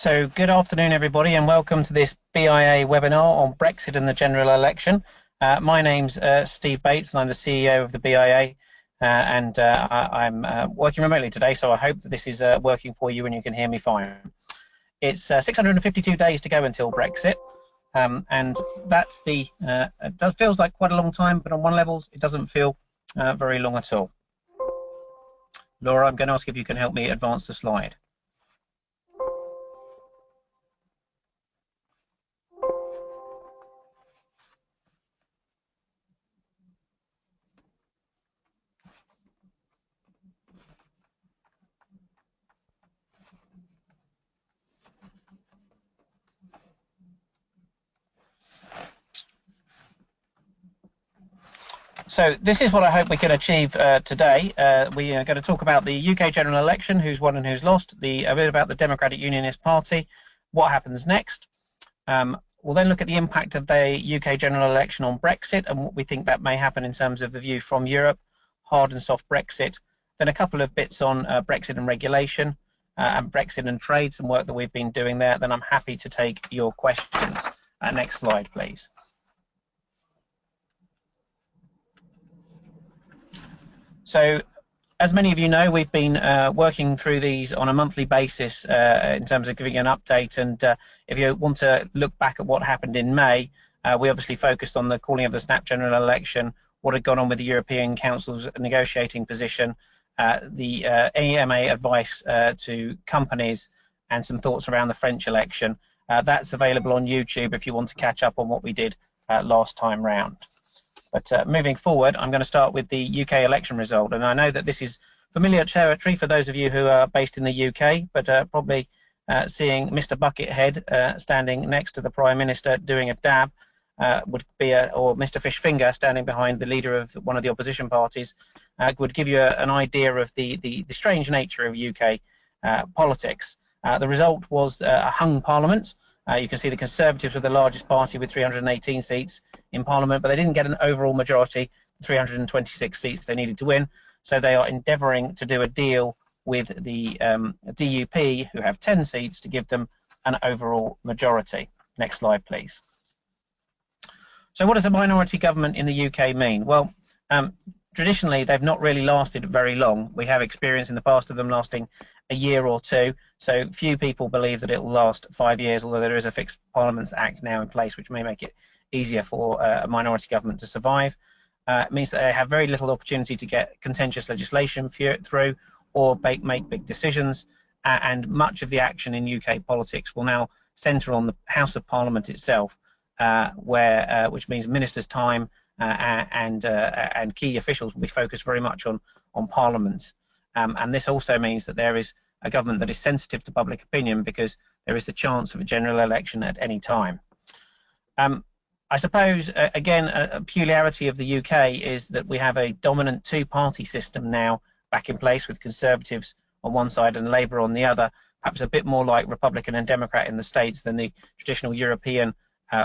So good afternoon, everybody, and welcome to this BIA webinar on Brexit and the general election. My name's Steve Bates, and I'm the CEO of the BIA, I'm working remotely today, so I hope that this is working for you and you can hear me fine. It's 652 days to go until Brexit, and that's it feels like quite a long time, but on one level, it doesn't feel very long at all. Laura, I'm going to ask if you can help me advance the slide. So this is what I hope we can achieve today. We are going to talk about the UK general election, who's won and who's lost, a bit about the Democratic Unionist Party, what happens next. We'll then look at the impact of the UK general election on Brexit and what we think that may happen in terms of the view from Europe, hard and soft Brexit. Then a couple of bits on Brexit and regulation and Brexit and trade, some work that we've been doing there. Then I'm happy to take your questions. Next slide, please. So, as many of you know, we've been working through these on a monthly basis in terms of giving an update. And if you want to look back at what happened in May, we obviously focused on the calling of the snap general election, what had gone on with the European Council's negotiating position, the EMA advice to companies, and some thoughts around the French election. That's available on YouTube if you want to catch up on what we did last time round. But moving forward, I'm going to start with the UK election result. And I know that this is familiar territory for those of you who are based in the UK, but probably seeing Mr. Buckethead standing next to the Prime Minister doing a dab would be, or Mr. Fishfinger standing behind the leader of one of the opposition parties, would give you an idea of the strange nature of UK politics. The result was a hung parliament. You can see the Conservatives were the largest party with 318 seats in Parliament, but they didn't get an overall majority, 326 seats they needed to win. So they are endeavouring to do a deal with the DUP, who have 10 seats, to give them an overall majority. Next slide, please. So what does a minority government in the UK mean? Well, traditionally, they've not really lasted very long. We have experience in the past of them lasting a year or two, so few people believe that it will last 5 years, although there is a Fixed Parliaments Act now in place which may make it easier for a minority government to survive. It means that they have very little opportunity to get contentious legislation through or make big decisions, and much of the action in UK politics will now centre on the House of Parliament itself, which means ministers' time and key officials will be focused very much on Parliament. And this also means that there is a government that is sensitive to public opinion because there is the chance of a general election at any time. I suppose, again, a peculiarity of the UK is that we have a dominant two-party system now back in place, with Conservatives on one side and Labour on the other, perhaps a bit more like Republican and Democrat in the States than the traditional European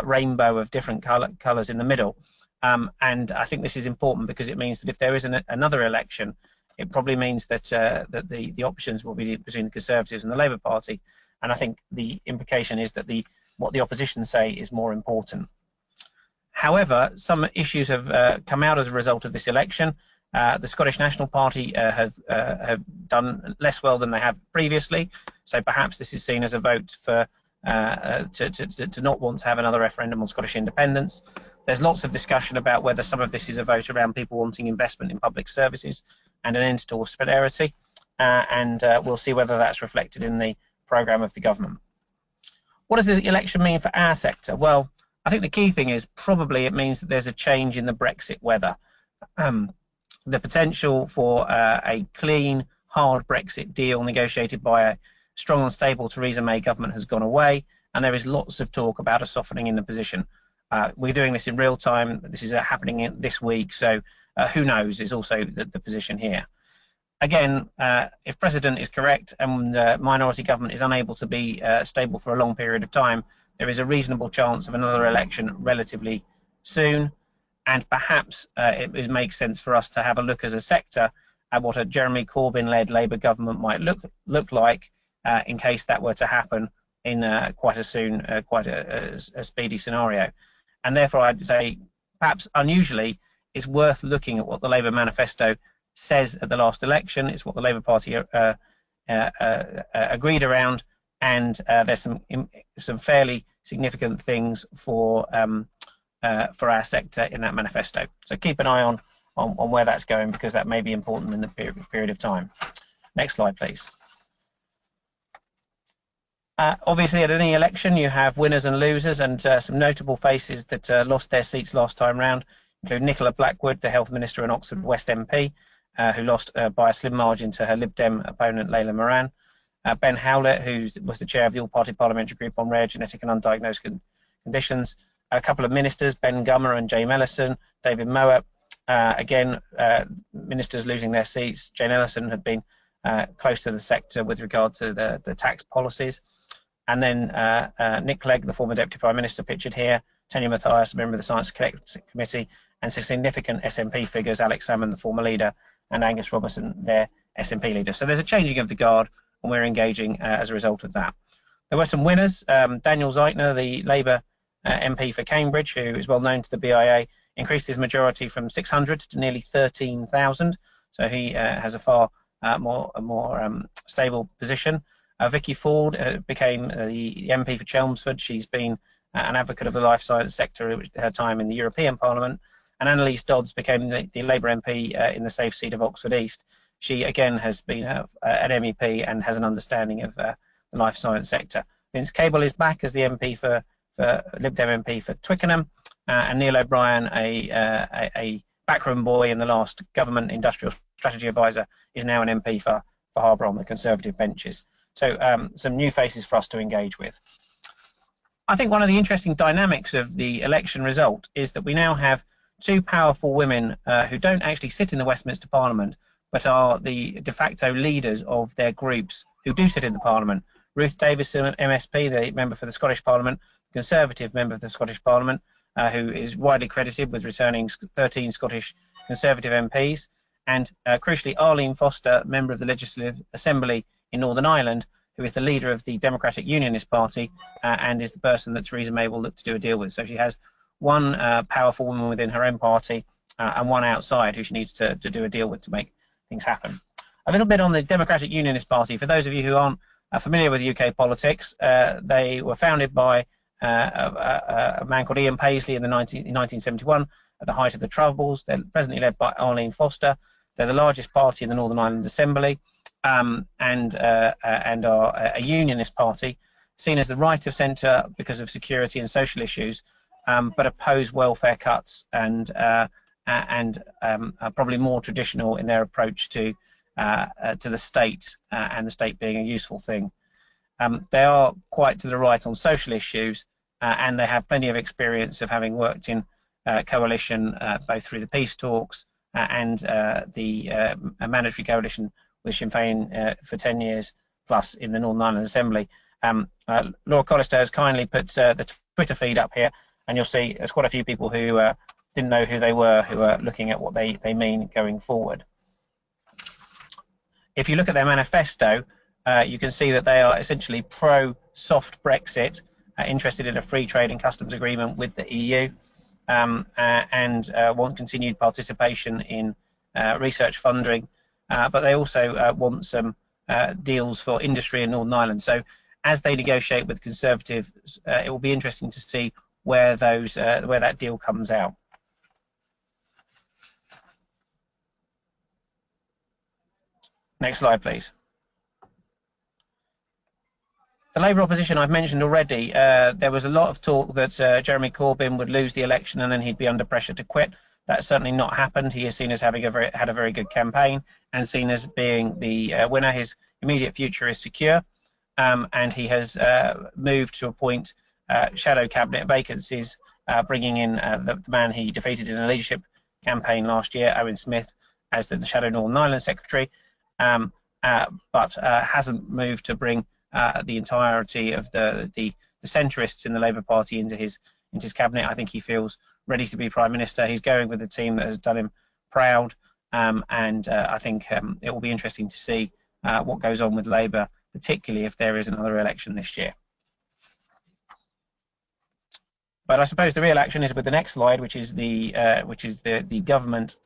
rainbow of different colours in the middle. And I think this is important because it means that if there is another election, it probably means that the options will be between the Conservatives and the Labour Party, and I think the implication is that what the opposition say is more important. However, some issues have come out as a result of this election. The Scottish National Party have done less well than they have previously, so perhaps this is seen as a vote for to not want to have another referendum on Scottish independence. There's lots of discussion about whether some of this is a vote around people wanting investment in public services and an end to austerity, and we'll see whether that's reflected in the programme of the government. What does the election mean for our sector? Well, I think the key thing is probably it means that there's a change in the Brexit weather. The potential for a clean, hard Brexit deal negotiated by a strong and stable Theresa May government has gone away, and there is lots of talk about a softening in the position. We're doing this in real time. This is happening this week, so who knows is also the position here. Again, if precedent is correct and minority government is unable to be stable for a long period of time, there is a reasonable chance of another election relatively soon, and perhaps it makes sense for us to have a look as a sector at what a Jeremy Corbyn-led Labour government might look like in case that were to happen in quite a speedy scenario. And therefore, I'd say perhaps unusually, it's worth looking at what the Labour manifesto says at the last election. It's what the Labour Party agreed around, and there's some fairly significant things for our sector in that manifesto. So keep an eye on where that's going, because that may be important in the period of time. Next slide, please. Obviously, at any election, you have winners and losers, and some notable faces that lost their seats last time round include Nicola Blackwood, the Health Minister and Oxford West MP, who lost by a slim margin to her Lib Dem opponent, Layla Moran. Ben Howlett, who was the chair of the All-Party Parliamentary Group on Rare Genetic and Undiagnosed Conditions. A couple of ministers, Ben Gummer and Jane Ellison, David Mowatt. Again, ministers losing their seats. Jane Ellison had been close to the sector with regard to the tax policies. And then Nick Clegg, the former Deputy Prime Minister, pictured here. Tanya Mathias, a member of the Science Committee, and some significant SNP figures, Alex Salmond, the former leader, and Angus Robertson, their SNP leader. So there's a changing of the guard, and we're engaging as a result of that. There were some winners. Daniel Zeitner, the Labour MP for Cambridge, who is well known to the BIA, increased his majority from 600 to nearly 13,000. So he has a far more stable position. Vicky Ford became the MP for Chelmsford. She's been an advocate of the life science sector at her time in the European Parliament. And Annalise Dodds became the Labour MP in the safe seat of Oxford East. She, again, has been an MEP and has an understanding of the life science sector. Vince Cable is back as the MP for Lib Dem MP for Twickenham. And Neil O'Brien, a backroom boy in the last government industrial strategy advisor, is now an MP for Harbour on the Conservative benches. So some new faces for us to engage with. I think one of the interesting dynamics of the election result is that we now have two powerful women who don't actually sit in the Westminster Parliament, but are the de facto leaders of their groups who do sit in the Parliament. Ruth Davison, MSP, the member for the Scottish Parliament, Conservative member of the Scottish Parliament, who is widely credited with returning 13 Scottish Conservative MPs, and crucially Arlene Foster, member of the Legislative Assembly in Northern Ireland, who is the leader of the Democratic Unionist Party and is the person that Theresa May will look to do a deal with. So she has one powerful woman within her own party and one outside who she needs to do a deal with to make things happen. A little bit on the Democratic Unionist Party. For those of you who aren't familiar with UK politics, they were founded by a man called Ian Paisley in 1971 at the height of the Troubles. They're presently led by Arlene Foster. They're the largest party in the Northern Ireland Assembly, and are a unionist party, seen as the right of centre because of security and social issues, but oppose welfare cuts and are probably more traditional in their approach to the state, and the state being a useful thing. They are quite to the right on social issues, and they have plenty of experience of having worked in coalition both through the peace talks and the mandatory coalition with Sinn Féin for 10 years plus in the Northern Ireland Assembly. Laura Collister has kindly put the Twitter feed up here, and you'll see there's quite a few people who didn't know who they were, who are looking at what they mean going forward. If you look at their manifesto, you can see that they are essentially pro-soft Brexit, interested in a free trade and customs agreement with the EU, and want continued participation in research funding, but they also want some deals for industry in Northern Ireland. So as they negotiate with Conservatives, it will be interesting to see where that deal comes out. Next slide, please. The Labour opposition I've mentioned already. There was a lot of talk that Jeremy Corbyn would lose the election and then he'd be under pressure to quit. That's certainly not happened. He is seen as having had a very good campaign and seen as being the winner. His immediate future is secure, and he has moved to appoint shadow cabinet vacancies, bringing in the man he defeated in a leadership campaign last year, Owen Smith, as the shadow Northern Ireland secretary, but hasn't moved to bring the entirety of the centrists in the Labour Party into his cabinet. I think he feels ready to be Prime Minister. He's going with a team that has done him proud, and I think it will be interesting to see what goes on with Labour, particularly if there is another election this year. But I suppose the real action is with the next slide, which is the government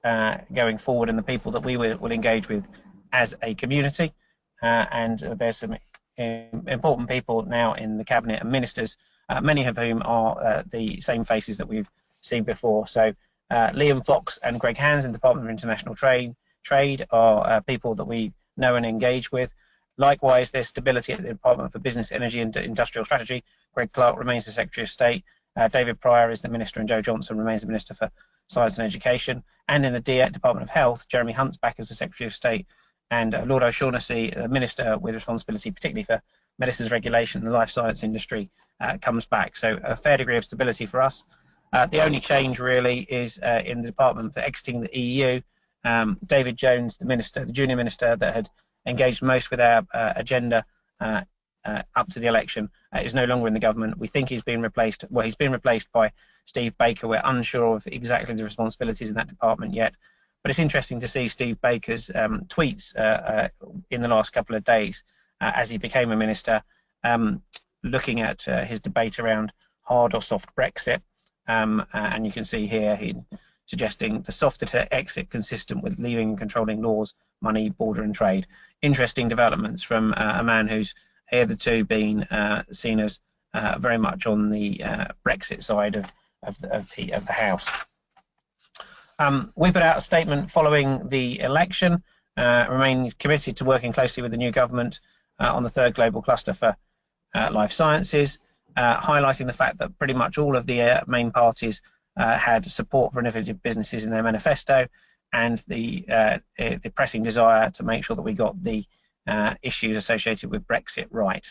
going forward and the people that we will engage with as a community. And there's some important people now in the cabinet and ministers, many of whom are the same faces that we've seen before. So Liam Fox and Greg Hands in the Department of International Trade are people that we know and engage with. Likewise, there's stability at the Department for Business, Energy and Industrial Strategy. Greg Clark remains the Secretary of State. David Pryor is the Minister, and Joe Johnson remains the Minister for Science and Education. And in the Department of Health, Jeremy Hunt's back as the Secretary of State, and Lord O'Shaughnessy, the Minister with responsibility particularly for medicines regulation and the life science industry, comes back. So a fair degree of stability for us. The only change really is in the Department for Exiting the EU. David Jones, the junior minister that had engaged most with our agenda up to the election, is no longer in the government. We think he's been replaced. Well, he's been replaced by Steve Baker. We're unsure of exactly the responsibilities in that department yet. But it's interesting to see Steve Baker's tweets in the last couple of days as he became a minister, looking at his debate around hard or soft Brexit. And you can see here he suggesting the softer exit consistent with leaving and controlling laws, money, border and trade. Interesting developments from a man who's hitherto been seen as very much on the Brexit side of the House. We put out a statement following the election, remain committed to working closely with the new government on the third global cluster for life sciences, highlighting the fact that pretty much all of the main parties had support for innovative businesses in their manifesto, and the pressing desire to make sure that we got the issues associated with Brexit right.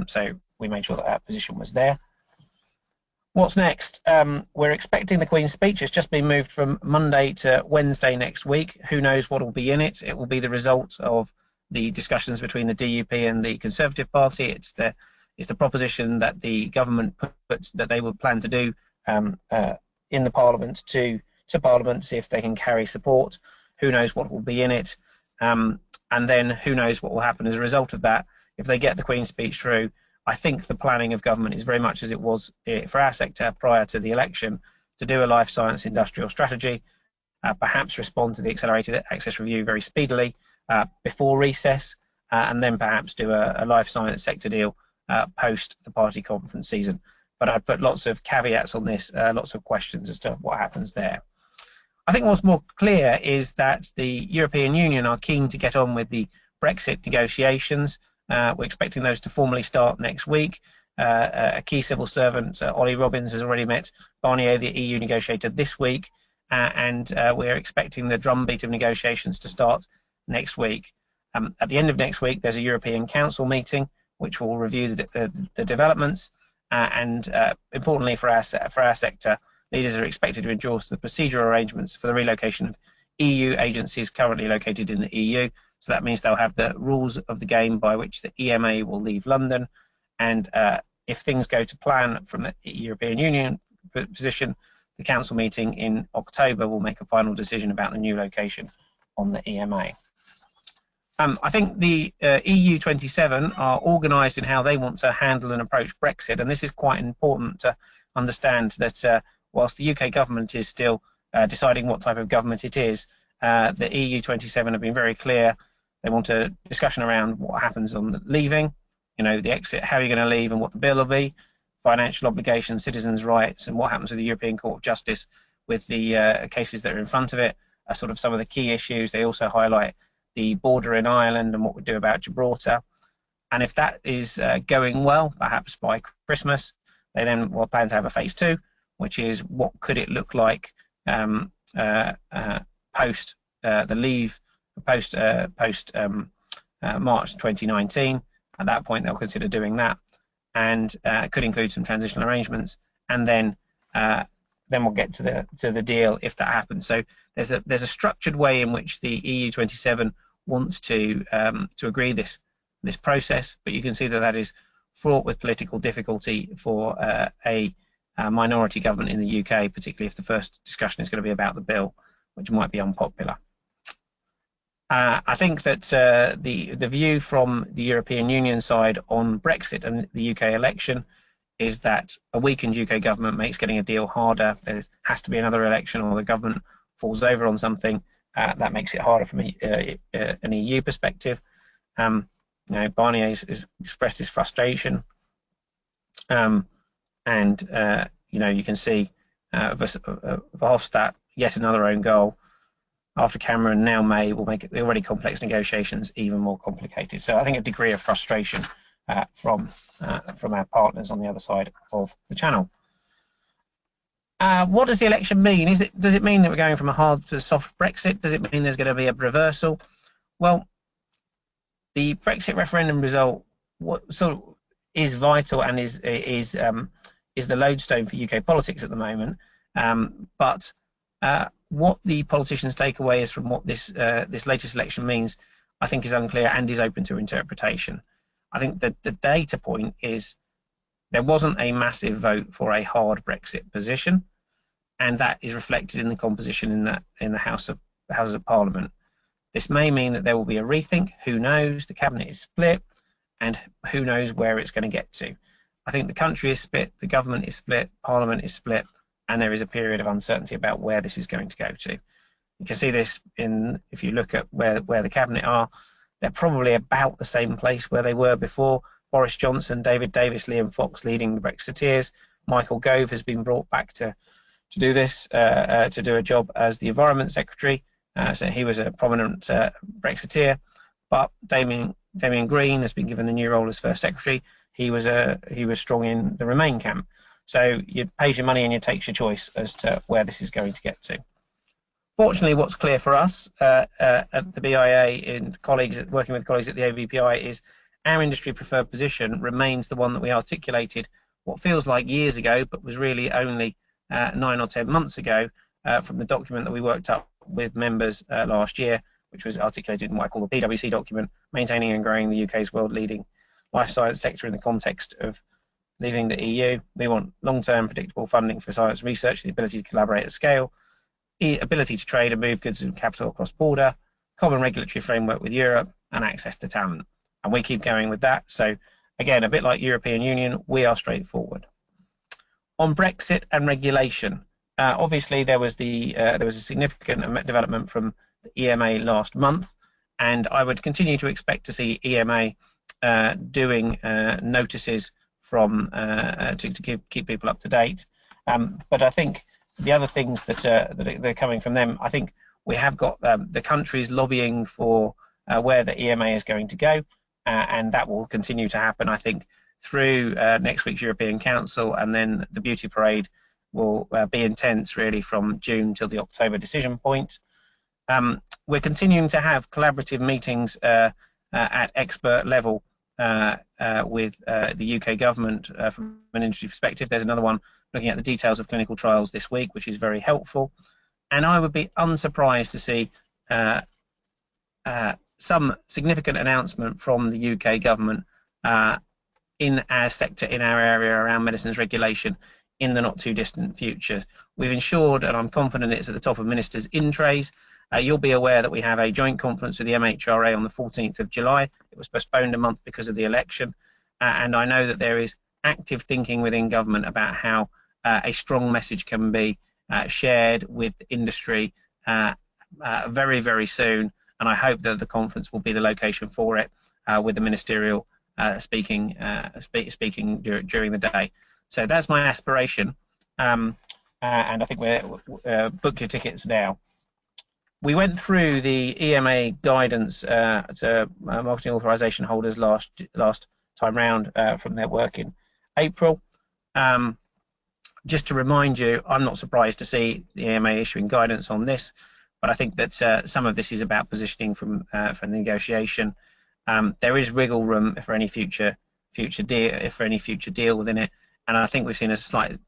So we made sure that our position was there. What's next? We're expecting the Queen's speech. It's just been moved from Monday to Wednesday next week. Who knows what will be in it? It will be the result of the discussions between the DUP and the Conservative Party. It's the proposition that the government put that they would plan to do in the Parliament to Parliament, see if they can carry support. Who knows what will be in it? And then who knows what will happen as a result of that. If they get the Queen's speech through, I think the planning of government is very much as it was for our sector prior to the election, to do a life science industrial strategy, perhaps respond to the accelerated access review very speedily before recess, and then perhaps do a life science sector deal post the party conference season. But I'd put lots of caveats on this, lots of questions as to what happens there. I think what's more clear is that the European Union are keen to get on with the Brexit negotiations. We're expecting those to formally start next week. A key civil servant, Ollie Robbins, has already met Barnier, the EU negotiator, this week, and we're expecting the drumbeat of negotiations to start next week. At the end of next week, there's a European Council meeting which will review the developments, and importantly for our sector, leaders are expected to endorse the procedural arrangements for the relocation of EU agencies currently located in the EU. So that means they'll have the rules of the game by which the EMA will leave London. And if things go to plan from the European Union position, the Council meeting in October will make a final decision about the new location on the EMA. I think the EU 27 are organised in how they want to handle and approach Brexit. And this is quite important to understand that whilst the UK government is still deciding what type of government it is, the EU 27 have been very clear. They want a discussion around what happens on the leaving, the exit, how you're going to leave and what the bill will be, financial obligations, citizens' rights, and what happens with the European Court of Justice with the cases that are in front of it are sort of some of the key issues. They also highlight the border in Ireland and what we do about Gibraltar. And if that is going well, perhaps by Christmas, they then will plan to have a phase 2, which is what could it look like post the leave, post March 2019. At that point, they'll consider doing that, and could include some transitional arrangements, and then we'll get to the deal if that happens. So there's a structured way in which the EU 27 wants to agree this process, but you can see that is fraught with political difficulty for a minority government in the UK, particularly if the first discussion is going to be about the bill, which might be unpopular. I think that the view from the European Union side on Brexit and the UK election is that a weakened UK government makes getting a deal harder. There has to be another election, or the government falls over on something. That makes it harder from an EU perspective. Barnier has expressed his frustration, and you can see Verhofstadt, yet another own goal. After Cameron, now May, will make the already complex negotiations even more complicated. So I think a degree of frustration from our partners on the other side of the channel. What does the election mean? Does it mean that we're going from a hard to soft Brexit? Does it mean there's going to be a reversal? Well, the Brexit referendum result is vital and is the lodestone for UK politics at the moment. But what the politicians take away is from what this latest election means, I think, is unclear and is open to interpretation. I think that the data point is there wasn't a massive vote for a hard Brexit position, and that is reflected in the composition in the Houses of Parliament. This may mean that there will be a rethink. Who knows? The cabinet is split, and who knows where it's going to get to. I think the country is split, the government is split, Parliament is split, and there is a period of uncertainty about where this is going to go to. You can see this if you look at where the cabinet are. They're probably about the same place where they were before. Boris Johnson, David Davis, Liam Fox leading the Brexiteers. Michael Gove has been brought back to do this, to do a job as the Environment Secretary. So he was a prominent Brexiteer. But Damien Green has been given a new role as First Secretary. He was strong in the Remain camp. So you pay your money and you take your choice as to where this is going to get to. Fortunately, what's clear for us at the BIA and working with colleagues at the AVPI is our industry preferred position remains the one that we articulated what feels like years ago, but was really only 9 or 10 months ago from the document that we worked up with members last year, which was articulated in what I call the PwC document, maintaining and growing the UK's world-leading life science sector in the context of leaving the EU. We want long-term predictable funding for science research, the ability to collaborate at scale, the ability to trade and move goods and capital across border, common regulatory framework with Europe, and access to talent. And we keep going with that. So again, a bit like European Union, we are straightforward. On Brexit and regulation, obviously there was a significant development from the EMA last month, and I would continue to expect to see EMA doing notices from to keep people up to date. But I think the other things that are coming from them, I think we have got the countries lobbying for where the EMA is going to go, and that will continue to happen, I think, through next week's European Council, and then the beauty parade will be intense really from June till the October decision point. We're continuing to have collaborative meetings at expert level with the UK government from an industry perspective. There's another one looking at the details of clinical trials this week, which is very helpful. And I would be unsurprised to see some significant announcement from the UK government in our sector, in our area around medicines regulation in the not too distant future. We've ensured, and I'm confident it's at the top of ministers' in trays. You'll be aware that we have a joint conference with the MHRA on the 14th of July. It was postponed a month because of the election. And I know that there is active thinking within government about how a strong message can be shared with industry very, very soon. And I hope that the conference will be the location for it, with the ministerial speaking during the day. So that's my aspiration. And I think we're book your tickets now. We went through the EMA guidance to marketing authorization holders last time round from their work in April. Just to remind you, I'm not surprised to see the EMA issuing guidance on this, but I think that some of this is about positioning for negotiation. There is wiggle room for any future deal within it, and I think we've seen a slight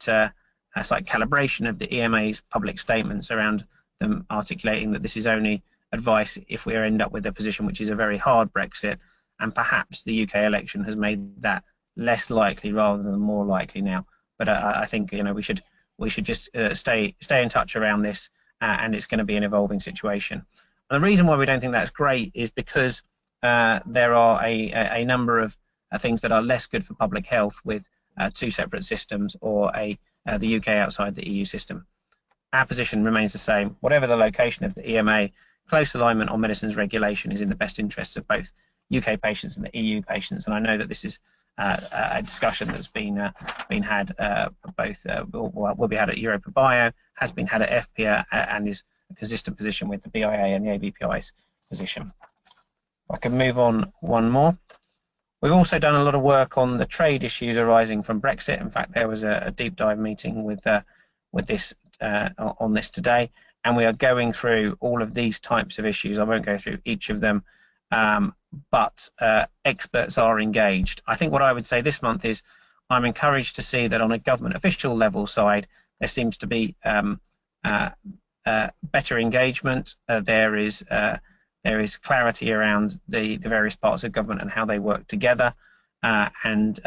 calibration of the EMA's public statements around them articulating that this is only advice if we end up with a position which is a very hard Brexit, and perhaps the UK election has made that less likely rather than more likely now. But I think we should just stay in touch around this, and it's going to be an evolving situation. And the reason why we don't think that's great is because there are a number of things that are less good for public health with two separate systems or the UK outside the EU system. Our position remains the same. Whatever the location of the EMA, close alignment on medicines regulation is in the best interests of both UK patients and the EU patients. And I know that this is a discussion that's been had will be had at Europa Bio, has been had at FPIA, and is a consistent position with the BIA and the ABPI's position. If I can move on one more. We've also done a lot of work on the trade issues arising from Brexit. In fact, there was a deep dive meeting with this on this today, and we are going through all of these types of issues. I won't go through each of them, but experts are engaged. I think what I would say this month is I'm encouraged to see that on a government official level side, there seems to be better engagement. There is clarity around the various parts of government and how they work together, and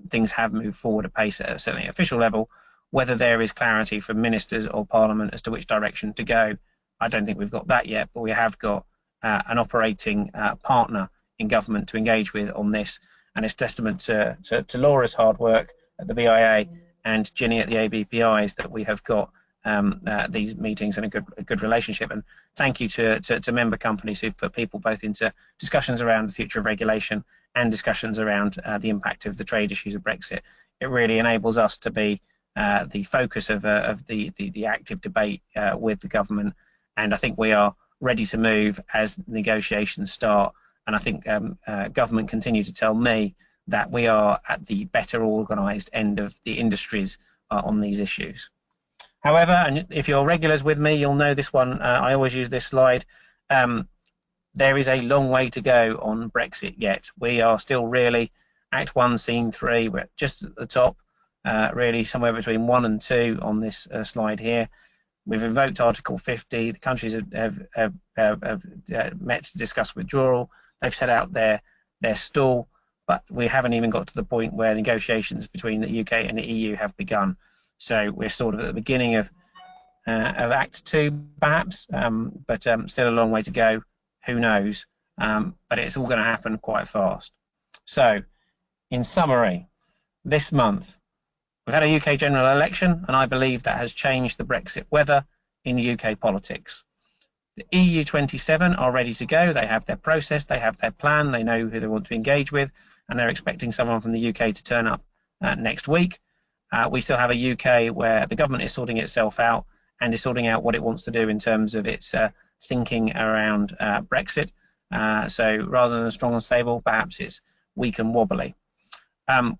things have moved forward at pace at certainly an official level. Whether there is clarity from ministers or parliament as to which direction to go, I don't think we've got that yet, but we have got an operating partner in government to engage with on this, and it's testament to Laura's hard work at the BIA and Ginny at the ABPIs that we have got these meetings and a good relationship. And thank you to member companies who've put people both into discussions around the future of regulation and discussions around the impact of the trade issues of Brexit. It really enables us to be the focus of the active debate with the government, and I think we are ready to move as negotiations start. And I think government continue to tell me that we are at the better organised end of the industries on these issues. However, and if you're regulars with me, you'll know this one. I always use this slide. There is a long way to go on Brexit yet. We are still really Act 1, Scene 3. We're just at the top, really somewhere between 1 and 2 on this slide here. We've invoked Article 50. The countries have met to discuss withdrawal. They've set out their stall, but we haven't even got to the point where negotiations between the UK and the EU have begun. So we're sort of at the beginning of Act 2, perhaps, but still a long way to go. Who knows? But it's all going to happen quite fast. So, in summary, this month we've had a UK general election, and I believe that has changed the Brexit weather in UK politics. The EU 27 are ready to go. They have their process, they have their plan, they know who they want to engage with, and they're expecting someone from the UK to turn up next week. We still have a UK where the government is sorting itself out and is sorting out what it wants to do in terms of its thinking around Brexit. So rather than strong and stable, perhaps it's weak and wobbly.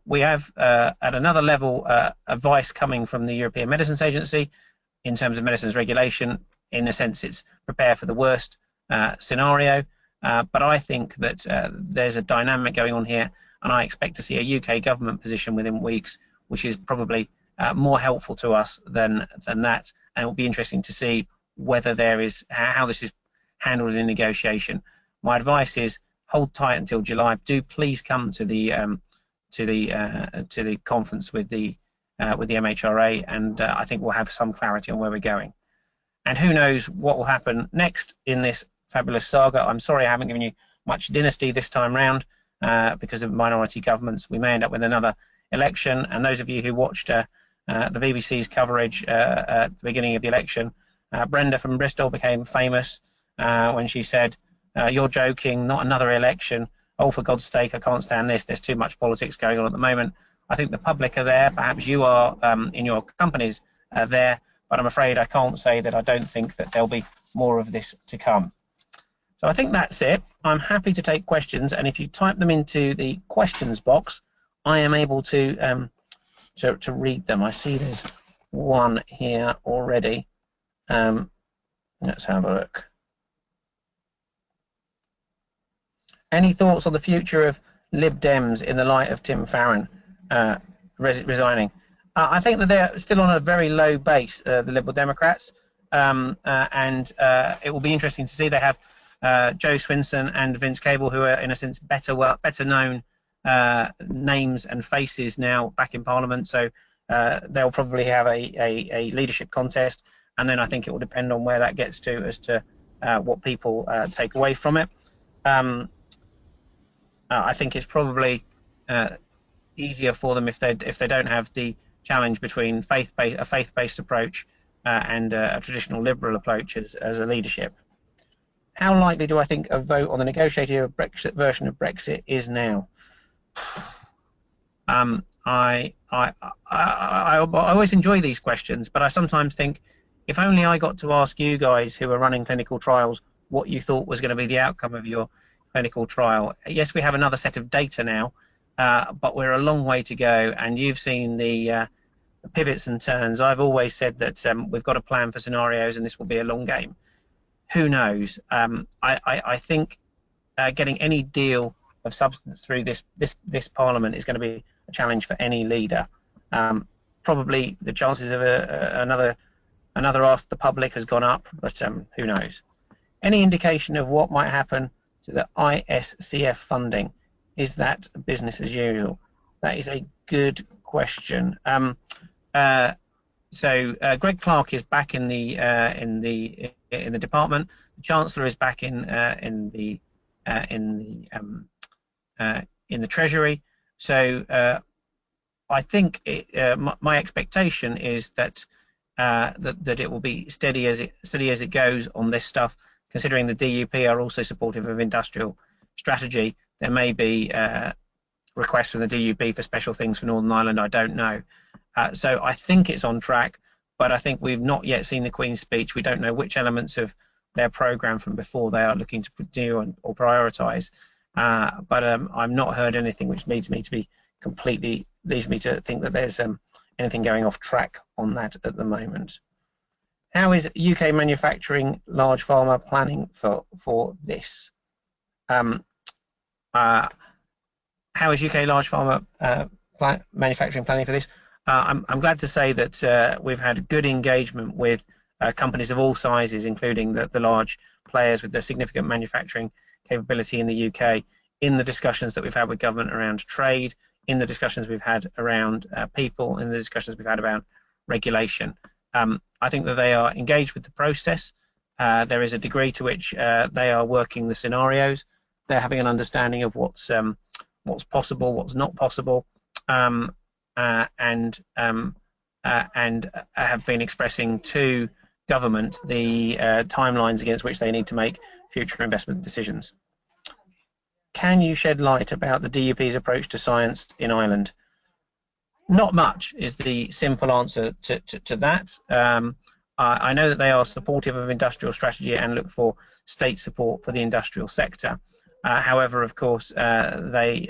We have, at another level, advice coming from the European Medicines Agency in terms of medicines regulation. In a sense, it's prepare for the worst scenario. But I think that there's a dynamic going on here, and I expect to see a UK government position within weeks, which is probably more helpful to us than that. And it will be interesting to see whether there is how this is handled in negotiation. My advice is hold tight until July. Do please come to the conference with the MHRA, and I think we'll have some clarity on where we're going. And who knows what will happen next in this fabulous saga. I'm sorry I haven't given you much dynasty this time round because of minority governments. We may end up with another election, and those of you who watched the BBC's coverage at the beginning of the election, Brenda from Bristol became famous when she said, "You're joking, not another election. Oh, for God's sake, I can't stand this. There's too much politics going on at the moment." I think the public are there. Perhaps you are in your companies there, but I'm afraid I can't say that I don't think that there'll be more of this to come. So I think that's it. I'm happy to take questions, and if you type them into the questions box, I am able to read them. I see there's one here already. Let's have a look. Any thoughts on the future of Lib Dems in the light of Tim Farron resigning? I think that they're still on a very low base, the Liberal Democrats, and it will be interesting to see. They have Joe Swinson and Vince Cable, who are in a sense better known names and faces now back in Parliament, so they'll probably have a leadership contest, and then I think it will depend on where that gets to as to what people take away from it. I think it's probably easier for them if they don't have the challenge between a faith-based approach and a traditional liberal approach as a leadership. How likely do I think a vote on the negotiated Brexit version of Brexit is now? I always enjoy these questions, but I sometimes think if only I got to ask you guys who are running clinical trials what you thought was going to be the outcome of your clinical trial. Yes, we have another set of data now, but we're a long way to go, and you've seen the pivots and turns. I've always said that we've got a plan for scenarios, and this will be a long game. Who knows? I think getting any deal of substance through this Parliament is going to be a challenge for any leader. Probably the chances of another ask the public has gone up, but who knows? Any indication of what might happen to the ISCF funding? Is that business as usual? That is a good question. So Greg Clark is back in the department. The Chancellor is back in the Treasury. So I think my expectation is that that it will be steady as it goes on this stuff. Considering the DUP are also supportive of industrial strategy, there may be requests from the DUP for special things for Northern Ireland. I don't know. So I think it's on track, but I think we've not yet seen the Queen's speech. We don't know which elements of their programme from before they are looking to do or prioritise. But I've not heard anything which leads me to think that there's anything going off track on that at the moment. How is UK manufacturing large pharma planning for this? How is UK large pharma manufacturing planning for this? I'm glad to say that we've had good engagement with companies of all sizes, including the large players with their significant manufacturing capability in the UK, in the discussions that we've had with government around trade, in the discussions we've had around people, in the discussions we've had about regulation. I think that they are engaged with the process. There is a degree to which they are working the scenarios. They're having an understanding of what's possible, what's not possible, and have been expressing to government the timelines against which they need to make future investment decisions. Can you shed light about the DUP's approach to science in Ireland? Not much is the simple answer to that. I know that they are supportive of industrial strategy and look for state support for the industrial sector. However, of course, they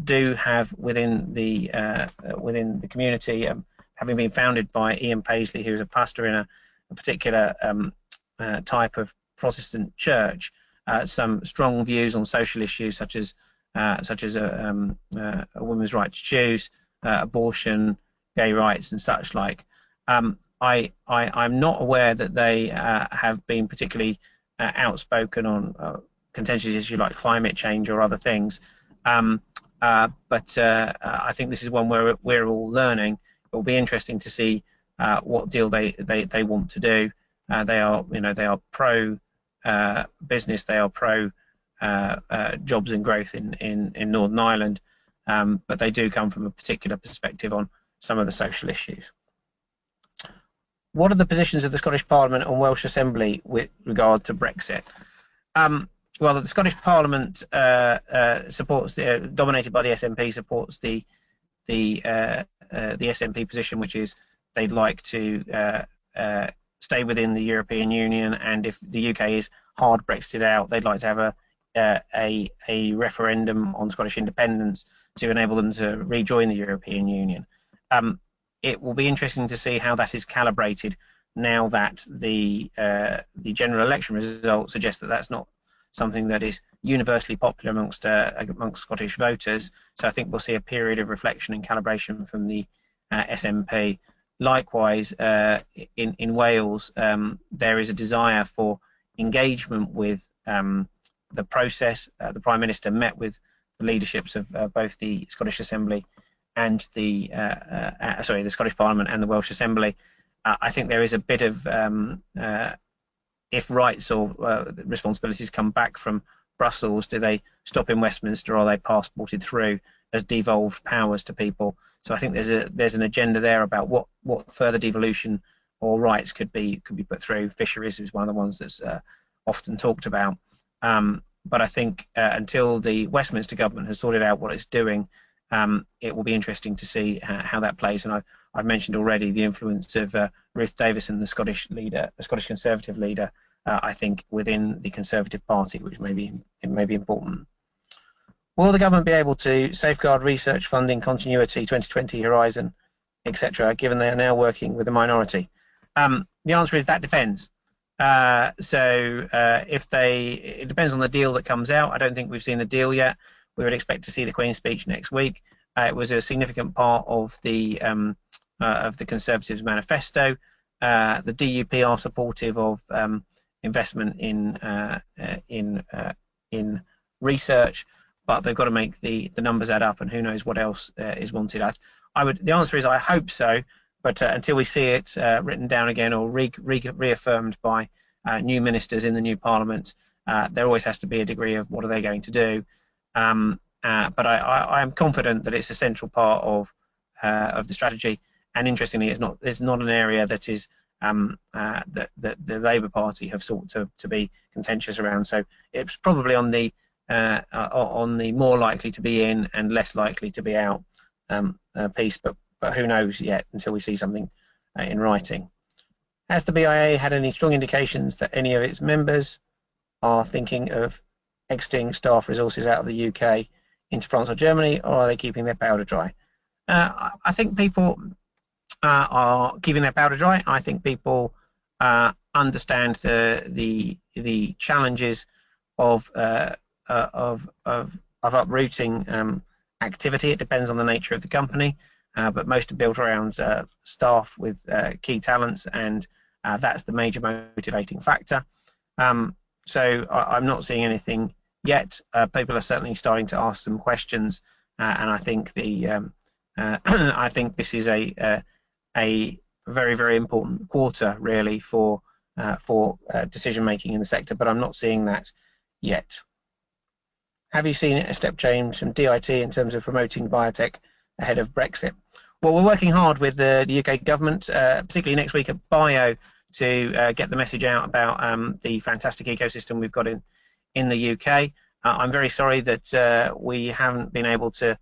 do have within the community, having been founded by Ian Paisley, who's a pastor in a particular type of Protestant church, some strong views on social issues such as a woman's right to choose, abortion, gay rights, and such like. I'm not aware that they have been particularly outspoken on contentious issues like climate change or other things. But I think this is one where we're all learning. It will be interesting to see what deal they want to do. They are pro business. They are pro jobs and growth in Northern Ireland, but they do come from a particular perspective on some of the social issues. What are the positions of the Scottish Parliament and Welsh Assembly with regard to Brexit? Well, the Scottish Parliament supports dominated by the SNP, supports the SNP position, which is they'd like to stay within the European Union, and if the UK is hard Brexited out, they'd like to have a referendum on Scottish independence to enable them to rejoin the European Union. It will be interesting to see how that is calibrated now that the general election result suggests that that's not something that is universally popular amongst Scottish voters. So I think we'll see a period of reflection and calibration from the SNP. Likewise, in Wales, there is a desire for engagement with the process. The Prime Minister met with the leaderships of both the Scottish Assembly and the Scottish Parliament and the Welsh Assembly. I think there is a bit of if rights or responsibilities come back from Brussels, do they stop in Westminster or are they passported through? has devolved powers to people. So I think there's an agenda there about what further devolution or rights could be put through. Fisheries is one of the ones that's often talked about. But I think until the Westminster government has sorted out what it's doing, it will be interesting to see how that plays. And I've mentioned already the influence of Ruth Davidson, the Scottish Conservative leader, I think within the Conservative Party, which may be important. Will the government be able to safeguard research funding continuity, 2020 horizon, etc., given they are now working with a minority? The answer is that depends. It depends on the deal that comes out. I don't think we've seen the deal yet. We would expect to see the Queen's speech next week. It was a significant part of the Conservatives' manifesto. The DUP are supportive of investment in research, but they've got to make the numbers add up, and who knows what else is wanted. The answer is I hope so, but until we see it written down again or reaffirmed by new ministers in the new Parliament, there always has to be a degree of what are they going to do. But I am confident that it's a central part of the strategy. And interestingly, it's not an area that is that the Labour Party have sought to be contentious around. So it's probably on the more likely to be in and less likely to be out piece. But who knows yet until we see something in writing. Has the BIA had any strong indications that any of its members are thinking of exiting staff resources out of the UK into France or Germany, or are they keeping their powder dry? I think people are keeping their powder dry. I think people understand the challenges of uprooting activity. It depends on the nature of the company, but most are built around staff with key talents, and that's the major motivating factor. So I'm not seeing anything yet. People are certainly starting to ask some questions, and I think I think this is a very, very important quarter really for decision making in the sector, but I'm not seeing that yet. Have you seen a step change from DIT in terms of promoting biotech ahead of Brexit? Well, we're working hard with the UK government, particularly next week at Bio, to get the message out about the fantastic ecosystem we've got in the UK. I'm very sorry that we haven't been able to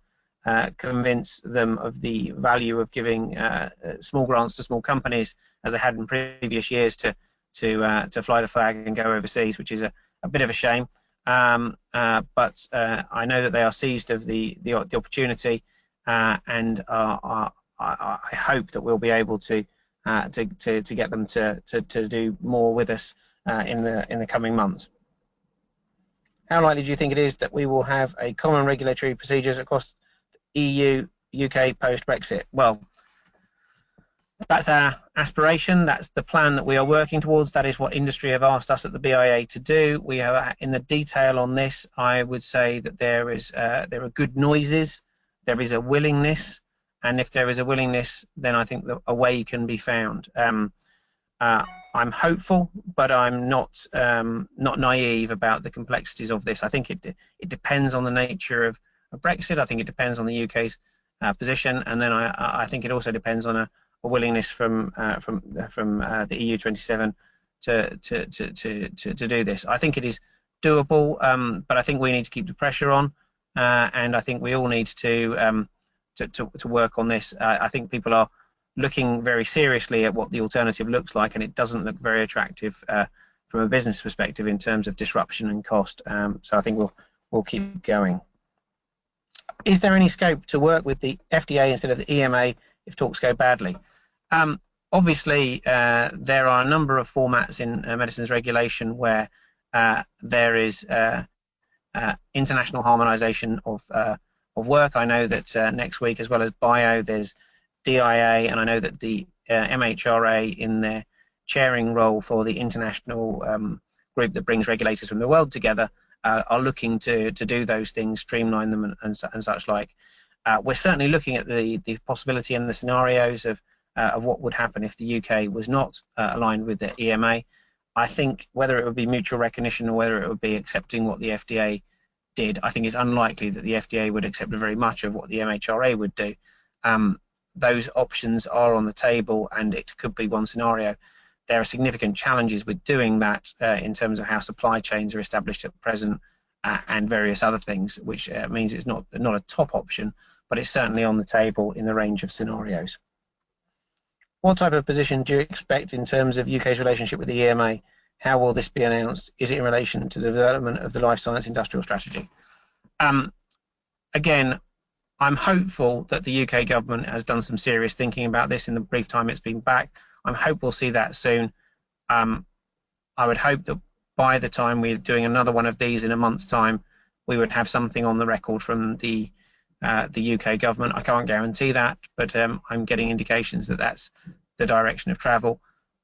convince them of the value of giving small grants to small companies as they had in previous years to fly the flag and go overseas, which is a bit of a shame. But I know that they are seized of the opportunity, and I hope that we'll be able to get them to do more with us in the coming months. How likely do you think it is that we will have a common regulatory procedures across EU, UK post-Brexit? Well, that's our aspiration. That's the plan that we are working towards. That is what industry have asked us at the BIA to do. We are in the detail on this. I would say that there are good noises. There is a willingness, and if there is a willingness, then I think that a way can be found. I'm hopeful, but I'm not naive about the complexities of this. I think it depends on the nature of Brexit. I think it depends on the UK's position, and then I think it also depends on a willingness from the EU 27 to do this. I think it is doable, but I think we need to keep the pressure on, and I think we all need to work on this. I think people are looking very seriously at what the alternative looks like, and it doesn't look very attractive from a business perspective in terms of disruption and cost. So I think we'll keep going. Is there any scope to work with the FDA instead of the EMA if talks go badly? Obviously, there are a number of formats in medicines regulation where there is international harmonisation of work. I know that next week, as well as Bio, there's DIA, and I know that the MHRA, in their chairing role for the international group that brings regulators from the world together, are looking to do those things, streamline them and such like. We're certainly looking at the possibility and the scenarios of what would happen if the UK was not aligned with the EMA. I think whether it would be mutual recognition or whether it would be accepting what the FDA did. I think it's unlikely that the FDA would accept very much of what the MHRA would do. Those options are on the table, and it could be one scenario. There are significant challenges with doing that in terms of how supply chains are established at present and various other things, which means it's not a top option, but it's certainly on the table in the range of scenarios. What type of position do you expect in terms of UK's relationship with the EMA? How will this be announced? Is it in relation to the development of the life science industrial strategy? Again, I'm hopeful that the UK government has done some serious thinking about this in the brief time it's been back. I'm hopeful we'll see that soon. I would hope that by the time we're doing another one of these in a month's time, we would have something on the record from the UK government. I can't guarantee that, but I'm getting indications that that's the direction of travel.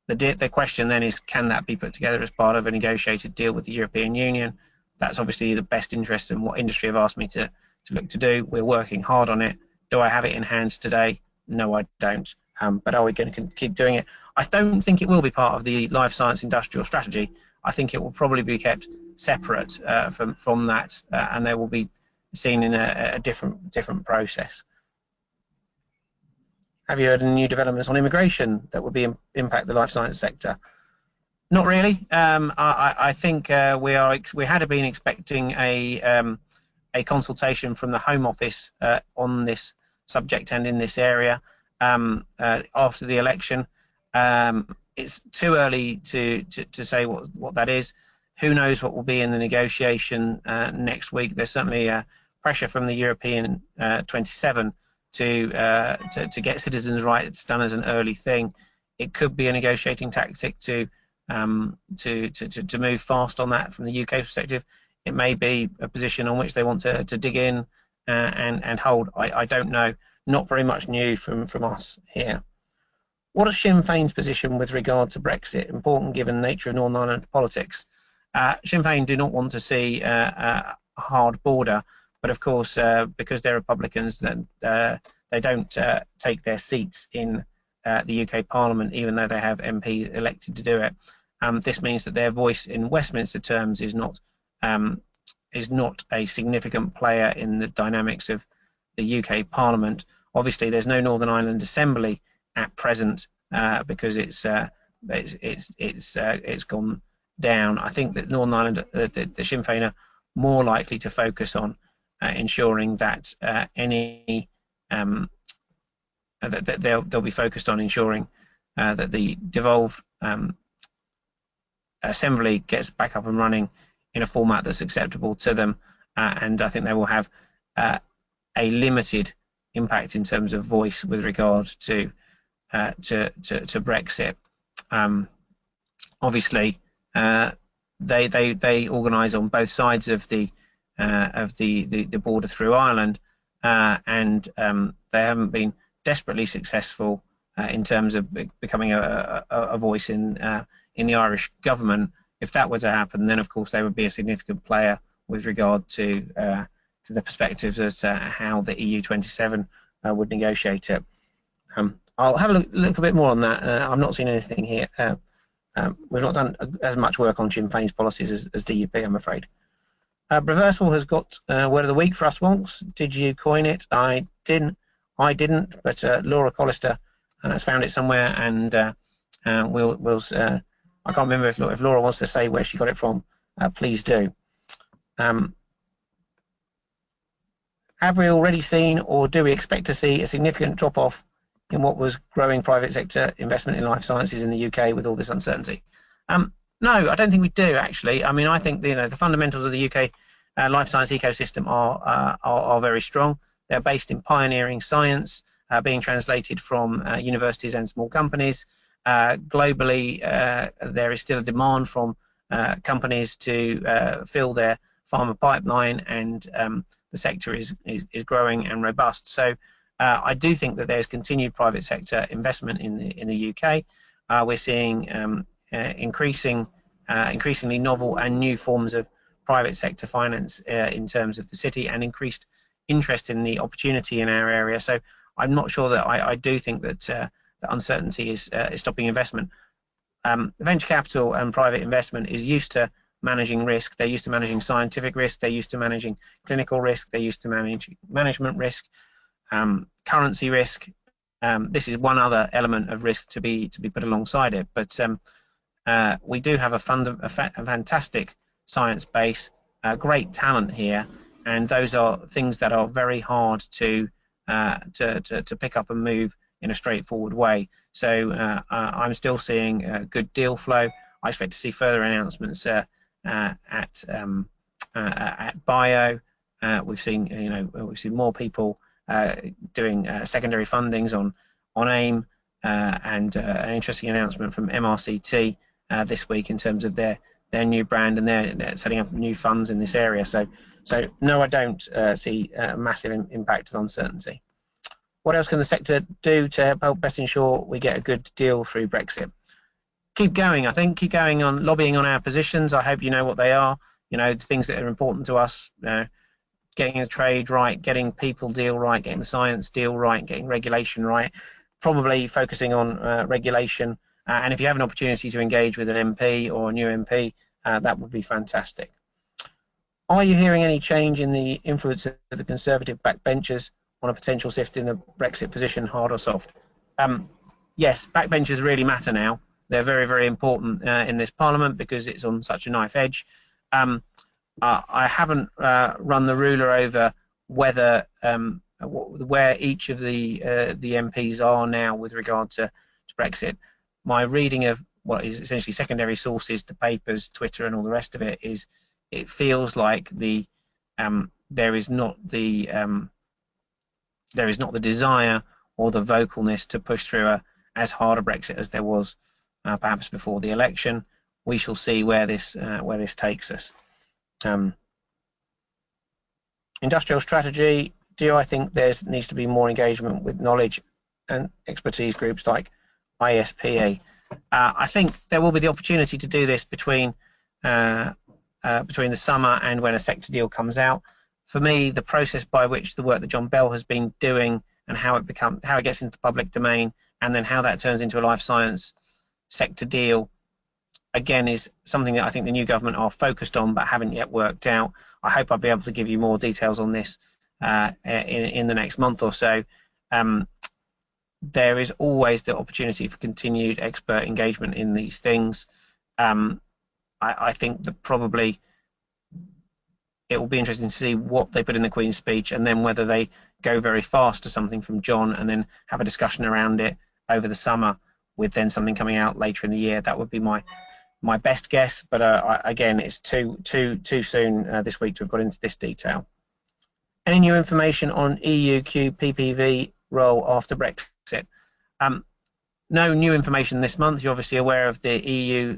The question then is, can that be put together as part of a negotiated deal with the European Union? That's obviously the best interest in what industry have asked me to look to do. We're working hard on it. Do I have it in hand today? No, I don't. But are we going to keep doing it? I don't think it will be part of the life science industrial strategy. I think it will probably be kept separate from that, and they will be seen in a different process. Have you heard any new developments on immigration that would impact the life science sector? Not really. I think we had been expecting a consultation from the Home Office on this subject and in this area after the election. It's too early to say what that is. Who knows what will be in the negotiation next week? There's certainly pressure from the European 27 to get citizens' rights done as an early thing. It could be a negotiating tactic to move fast on that from the UK perspective. It may be a position on which they want to dig in and hold. I don't know. Not very much new from us here. What is Sinn Féin's position with regard to Brexit? Important given the nature of Northern Ireland politics. Sinn Féin do not want to see a hard border, but of course, because they're Republicans, then they don't take their seats in the UK Parliament, even though they have MPs elected to do it. This means that their voice in Westminster terms is not a significant player in the dynamics of the UK Parliament. Obviously, there's no Northern Ireland Assembly at present because it's gone down. I think that Northern Ireland, the Sinn Féin are more likely to focus on ensuring that that they'll be focused on ensuring that the devolved assembly gets back up and running in a format that's acceptable to them, and I think they will have a limited impact in terms of voice with regard to Brexit. Obviously, they organise on both sides of the border through Ireland, and they haven't been desperately successful in terms of becoming a voice in the Irish government. If that were to happen, then of course they would be a significant player with regard to the perspectives as to how the EU27 would negotiate it. I'll have a look a bit more on that. I've not seen anything here. We've not done as much work on Sinn Féin's policies as DUP, I'm afraid. Reversal has got word of the week for us once. Did you coin it? I didn't, but Laura Collister has found it somewhere, and I can't remember if Laura wants to say where she got it from. Please do. Have we already seen, or do we expect to see, a significant drop-off in what was growing private sector investment in life sciences in the UK with all this uncertainty? No, I don't think we do, actually. I mean, I think the fundamentals of the UK life science ecosystem are very strong. They're based in pioneering science, being translated from universities and small companies. Globally, there is still a demand from companies to fill their pharma pipeline, and the sector is growing and robust. So I do think that there's continued private sector investment in the UK. We're seeing increasingly novel and new forms of private sector finance in terms of the city, and increased interest in the opportunity in our area. So I'm not sure that I do think that that uncertainty is stopping investment. Venture capital and private investment is used to managing risk. They're used to managing scientific risk. They're used to managing clinical risk. They're used to manage management risk, currency risk. This is one other element of risk to be put alongside it. But we do have a fantastic science base, great talent here, and those are things that are very hard to pick up and move in a straightforward way. So I'm still seeing good deal flow. I expect to see further announcements at Bio. We've seen more people doing secondary fundings on AIM, and an interesting announcement from MRCT this week in terms of their new brand, and they're setting up new funds in this area. So no, I don't see a massive impact of uncertainty. What else can the sector do to help best ensure we get a good deal through Brexit? Keep going, I think. Keep going on lobbying on our positions. I hope you know what they are. The things that are important to us. Getting the trade right, getting people deal right, getting the science deal right, getting regulation right. Probably focusing on regulation. And if you have an opportunity to engage with an MP or a new MP, that would be fantastic. Are you hearing any change in the influence of the Conservative backbenchers on a potential shift in the Brexit position, hard or soft? Yes, backbenchers really matter now. They're very, very important in this Parliament because it's on such a knife edge. I haven't run the ruler over whether where each of the MPs are now with regard to Brexit. My reading of what is essentially secondary sources, the papers, Twitter, and all the rest of it is, it feels like there is not the desire or the vocalness to push through as hard a Brexit as there was perhaps before the election. We shall see where this takes us. Industrial strategy. Do I think there needs to be more engagement with knowledge and expertise groups like ISPA? I think there will be the opportunity to do this between the summer and when a sector deal comes out. For me, the process by which the work that John Bell has been doing and how it gets into the public domain, and then how that turns into a life science sector deal, again, is something that I think the new government are focused on but haven't yet worked out. I hope I'll be able to give you more details on this in the next month or so. There is always the opportunity for continued expert engagement in these things. I think that probably it will be interesting to see what they put in the Queen's speech, and then whether they go very fast to something from John and then have a discussion around it over the summer, with then something coming out later in the year. That would be my best guess, but again, it's too soon this week to have got into this detail. Any new information on EUQ PPV role after Brexit? No new information this month. You're obviously aware of the EU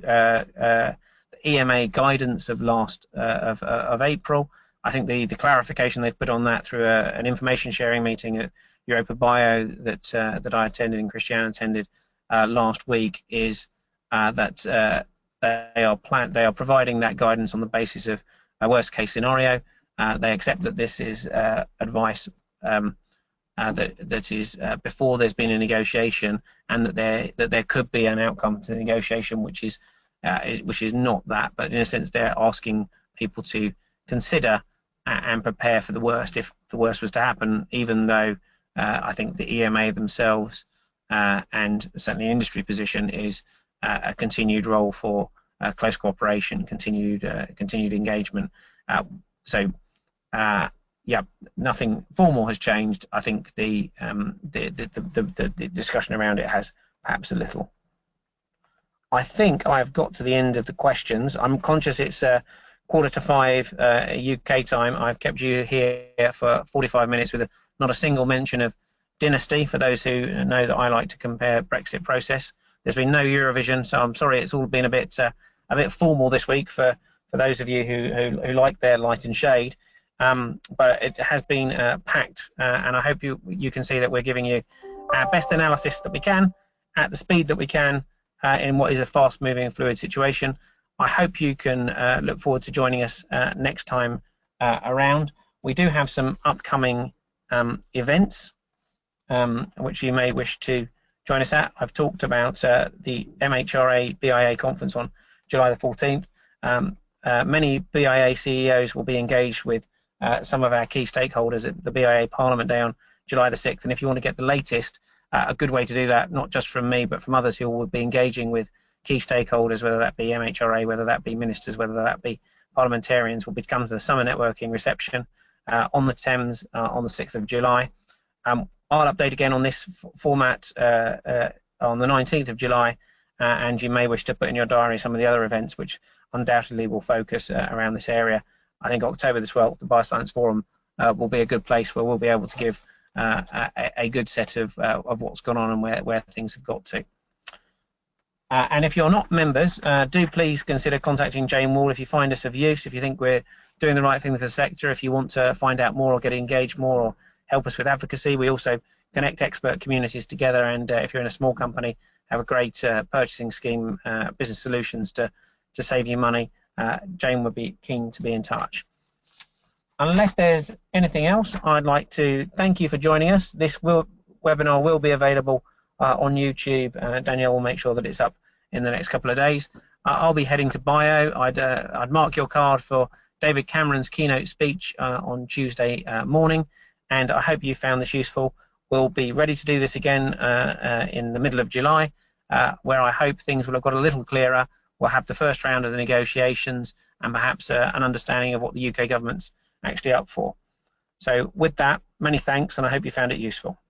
EMA guidance of of April. I think the clarification they've put on that through an information sharing meeting at Europa Bio that I attended and Christiane attended last week is that they are providing that guidance on the basis of a worst case scenario. They accept that this is advice that is before there's been a negotiation, and that there could be an outcome to the negotiation which is not that, but in a sense they're asking people to consider and prepare for the worst if the worst was to happen, even though I think the EMA themselves and certainly industry position is a continued role for close cooperation, continued engagement. Yeah, nothing formal has changed. I think the discussion around it has perhaps a little. I think I've got to the end of the questions. I'm conscious it's 4:45 UK time. I've kept you here for 45 minutes with not a single mention of dynasty. For those who know that I like to compare Brexit process, there's been no Eurovision, so I'm sorry it's all been a bit formal this week for those of you who like their light and shade. But it has been packed, and I hope you can see that we're giving you our best analysis that we can at the speed that we can in what is a fast-moving, fluid situation. I hope you can look forward to joining us next time around. We do have some upcoming events which you may wish to join us at. I've talked about the MHRA BIA conference on July the 14th. many BIA CEOs will be engaged with some of our key stakeholders at the BIA Parliament Day on July the 6th. And if you want to get the latest, a good way to do that, not just from me, but from others who will be engaging with key stakeholders, whether that be MHRA, whether that be ministers, whether that be parliamentarians, will come to the summer networking reception on the Thames on the 6th of July. I'll update again on this format on the 19th of July, and you may wish to put in your diary some of the other events which undoubtedly will focus around this area. I think October the 12th, the Bioscience Forum will be a good place where we'll be able to give a good set of what's gone on and where things have got to. And if you're not members, do please consider contacting Jane Wall if you find us of use, if you think we're doing the right thing for the sector, if you want to find out more or get engaged more or help us with advocacy. We also connect expert communities together, and if you're in a small company, have a great purchasing scheme, business solutions to save you money. Jane would be keen to be in touch. Unless there's anything else, I'd like to thank you for joining us. This webinar will be available on YouTube. Danielle will make sure that it's up in the next couple of days. I'll be heading to Bio. I'd mark your card for David Cameron's keynote speech on Tuesday morning, and I hope you found this useful. We'll be ready to do this again in the middle of July, where I hope things will have got a little clearer. We'll have the first round of the negotiations and perhaps an understanding of what the UK government's actually up for. So with that, many thanks, and I hope you found it useful.